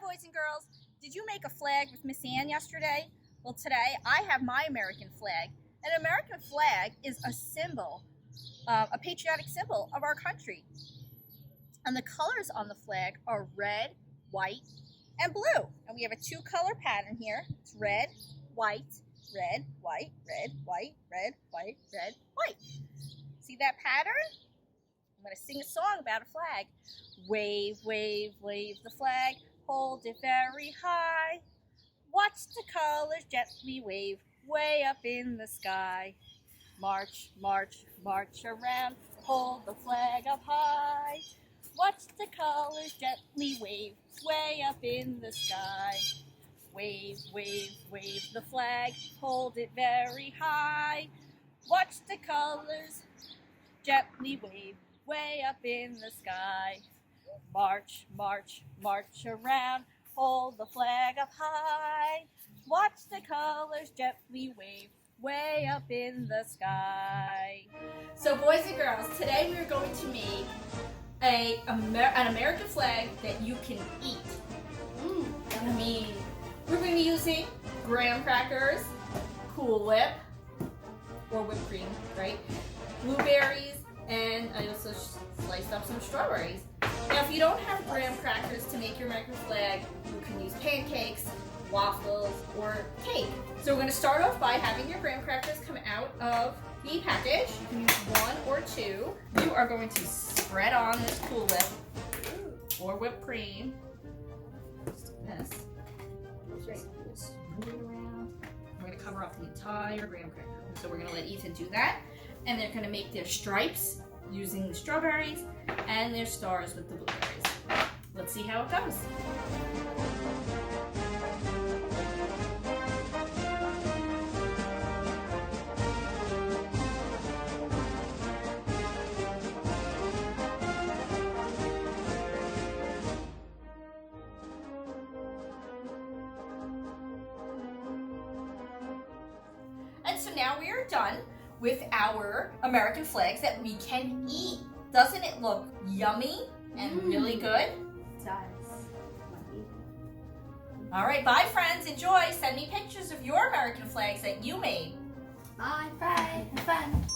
boys and girls. Did you make a flag with Miss Ann yesterday? Well, today I have my American flag. An American flag is a symbol, a patriotic symbol of our country. And the colors on the flag are red, white, and blue. And we have a two-color pattern here. It's red, white, red, white, red, white, red, white, red, white. See that pattern? I'm going to sing a song about a flag. Wave, wave, wave the flag. Hold it very high. Watch the colors gently wave way up in the sky. March, march, march around. Hold the flag up high. Watch the colors gently wave way up in the sky. Wave, wave, wave the flag. Hold it very high. Watch the colors gently wave way up in the sky. March, march, march around. Hold the flag up high. Watch the colors gently wave way up in the sky. So boys and girls, today we are going to make an American flag that you can eat. I mean, we're going to be using graham crackers, Cool Whip, or whipped cream, right? Blueberries, and I also sliced up some strawberries. Now, if you don't have graham crackers to make your American flag, you can use pancakes, waffles, or cake. So we're going to start off by having your graham crackers come out of the package. You can use one or two. You are going to spread on this Cool Whip or whipped cream. Just this. Just move it around. We're going to cover up the entire graham cracker. So we're going to let Ethan do that. And they're going to make their stripes using the strawberries and their stars with the blueberries. Let's see how it goes. And so now we are done with our American flags that we can eat. Doesn't it look yummy and really good? It does. All right, bye friends. Enjoy. Send me pictures of your American flags that you made. Bye. Bye. Have fun.